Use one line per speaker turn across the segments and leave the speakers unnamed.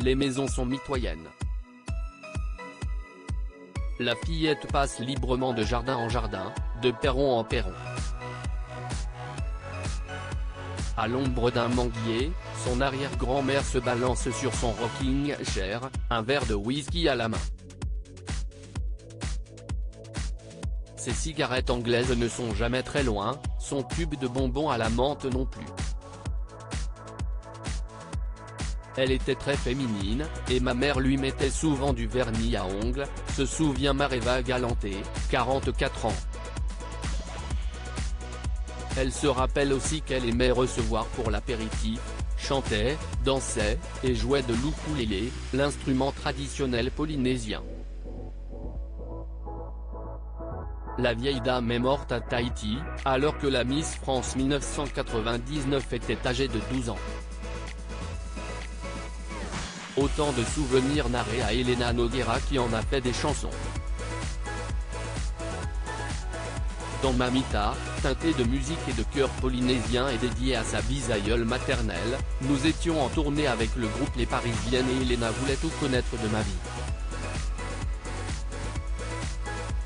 les maisons sont mitoyennes. La fillette passe librement de jardin en jardin, de perron en perron. À l'ombre d'un manguier, son arrière-grand-mère se balance sur son rocking chair, un verre de whisky à la main. Ses cigarettes anglaises ne sont jamais très loin, son tube de bonbons à la menthe non plus. Elle était très féminine, et ma mère lui mettait souvent du vernis à ongles, se souvient Mareva Galanté, 44 ans. Elle se rappelle aussi qu'elle aimait recevoir pour l'apéritif, chantait, dansait, et jouait de l'ukulélé, l'instrument traditionnel polynésien. La vieille dame est morte à Tahiti, alors que la Miss France 1999 était âgée de 12 ans. Autant de souvenirs narrés à Elena Noguera qui en a fait des chansons. Dans Mamita, teinté de musique et de chœur polynésien et dédié à sa bisaïeule maternelle, nous étions en tournée avec le groupe Les Parisiennes et Elena voulait tout connaître de ma vie.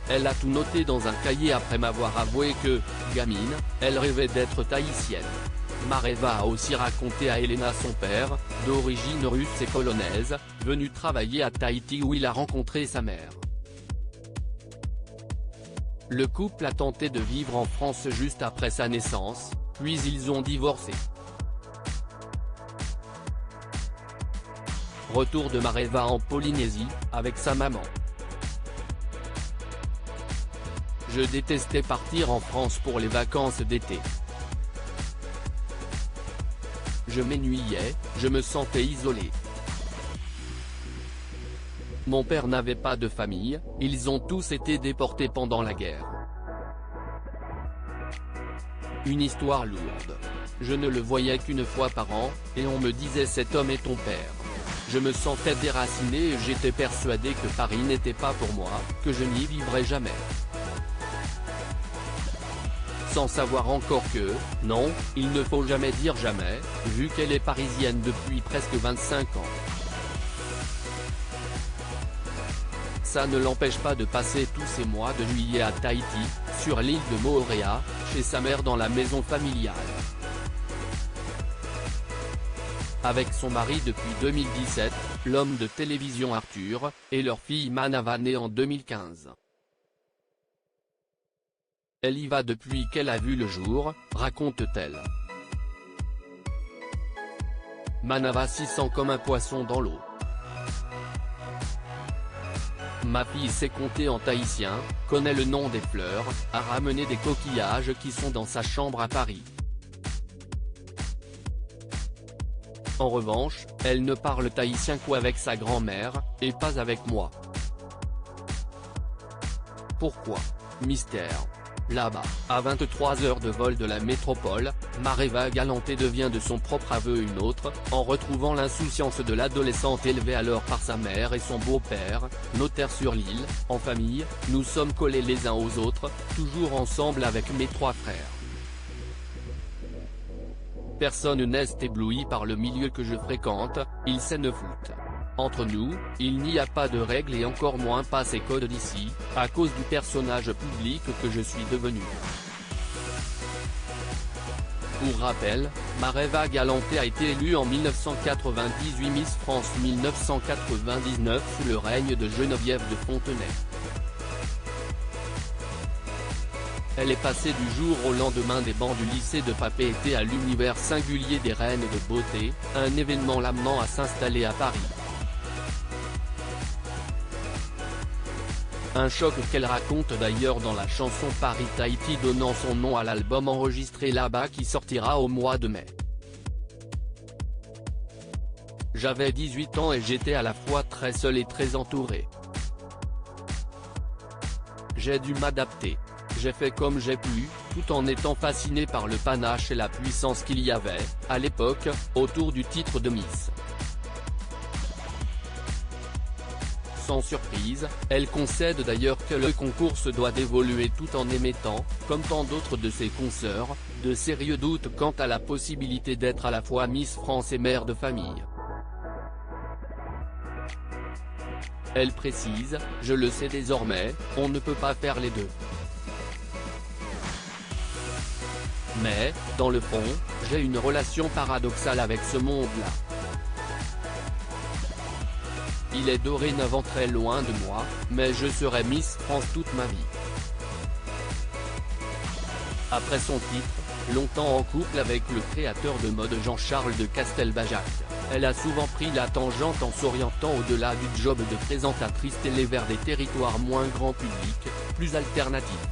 Elle a tout noté dans un cahier après m'avoir avoué que, gamine, elle rêvait d'être tahitienne. Mareva a aussi raconté à Elena son père, d'origine russe et polonaise, venu travailler à Tahiti où il a rencontré sa mère. Le couple a tenté de vivre en France juste après sa naissance, puis ils ont divorcé. Retour de Mareva en Polynésie, avec sa maman. Je détestais partir en France pour les vacances d'été. Je m'ennuyais, je me sentais isolé. Mon père n'avait pas de famille, ils ont tous été déportés pendant la guerre. Une histoire lourde. Je ne le voyais qu'une fois par an, et on me disait cet homme est ton père. Je me sentais déraciné et j'étais persuadé que Paris n'était pas pour moi, que je n'y vivrais jamais. Sans savoir encore que, non, il ne faut jamais dire jamais, vu qu'elle est parisienne depuis presque 25 ans. Ça ne l'empêche pas de passer tous ces mois de juillet à Tahiti, sur l'île de Moorea, chez sa mère dans la maison familiale. Avec son mari depuis 2017, l'homme de télévision Arthur, et leur fille Manava née en 2015. Elle y va depuis qu'elle a vu le jour, raconte-t-elle. Manava s'y sent comme un poisson dans l'eau. Ma fille sait compter en tahitien, connaît le nom des fleurs, a ramené des coquillages qui sont dans sa chambre à Paris. En revanche, elle ne parle tahitien qu'avec sa grand-mère, et pas avec moi. Pourquoi? Mystère. Là-bas, à 23 heures de vol de la métropole, Mareva Galanté devient de son propre aveu une autre, en retrouvant l'insouciance de l'adolescente élevée alors par sa mère et son beau-père, notaire sur l'île. En famille, nous sommes collés les uns aux autres, toujours ensemble avec mes 3 frères. Personne n'est ébloui par le milieu que je fréquente, ils s'en foutent. Entre nous, il n'y a pas de règles et encore moins pas ces codes d'ici, à cause du personnage public que je suis devenu. Pour rappel, Mareva Galanté a été élue en 1998 Miss France 1999 sous le règne de Geneviève de Fontenay. Elle est passée du jour au lendemain des bancs du lycée de Papeete à l'univers singulier des reines de beauté, un événement l'amenant à s'installer à Paris. Un choc qu'elle raconte d'ailleurs dans la chanson Paris-Tahiti donnant son nom à l'album enregistré là-bas qui sortira au mois de mai. J'avais 18 ans et j'étais à la fois très seul et très entouré. J'ai dû m'adapter. J'ai fait comme j'ai pu, tout en étant fasciné par le panache et la puissance qu'il y avait, à l'époque, autour du titre de Miss. Sans surprise, elle concède d'ailleurs que le concours se doit d'évoluer tout en émettant, comme tant d'autres de ses consoeurs, de sérieux doutes quant à la possibilité d'être à la fois Miss France et mère de famille. Elle précise, je le sais désormais, on ne peut pas faire les deux. Mais, dans le fond, j'ai une relation paradoxale avec ce monde-là. Il est dorénavant très loin de moi, mais je serai Miss France toute ma vie. Après son titre, longtemps en couple avec le créateur de mode Jean-Charles de Castelbajac, elle a souvent pris la tangente en s'orientant au-delà du job de présentatrice télé vers des territoires moins grand public, plus alternatifs.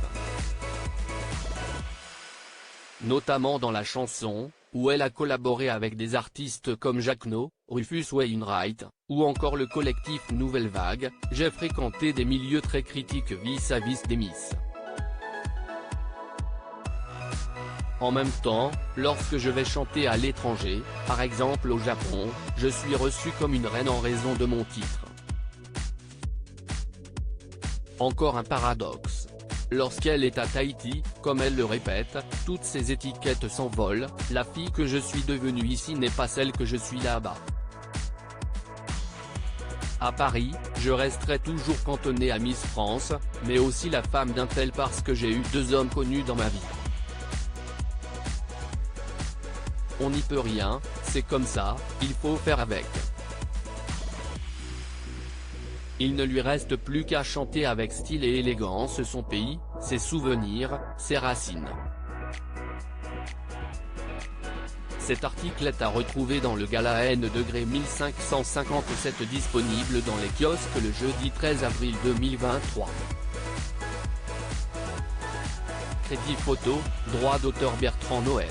Notamment dans la chanson, où elle a collaboré avec des artistes comme Jacquenot, Rufus Wainwright, ou encore le collectif Nouvelle Vague. J'ai fréquenté des milieux très critiques vis-à-vis des Miss. En même temps, lorsque je vais chanter à l'étranger, par exemple au Japon, je suis reçue comme une reine en raison de mon titre. Encore un paradoxe. Lorsqu'elle est à Tahiti, comme elle le répète, toutes ces étiquettes s'envolent, la fille que je suis devenue ici n'est pas celle que je suis là-bas. À Paris, je resterai toujours cantonnée à Miss France, mais aussi la femme d'un tel parce que j'ai eu 2 hommes connus dans ma vie. On n'y peut rien, c'est comme ça, il faut faire avec. Il ne lui reste plus qu'à chanter avec style et élégance son pays, ses souvenirs, ses racines. Cet article est à retrouver dans le Gala N° 1557 disponible dans les kiosques le jeudi 13 avril 2023. Crédit photo, droit d'auteur Bertrand Noël.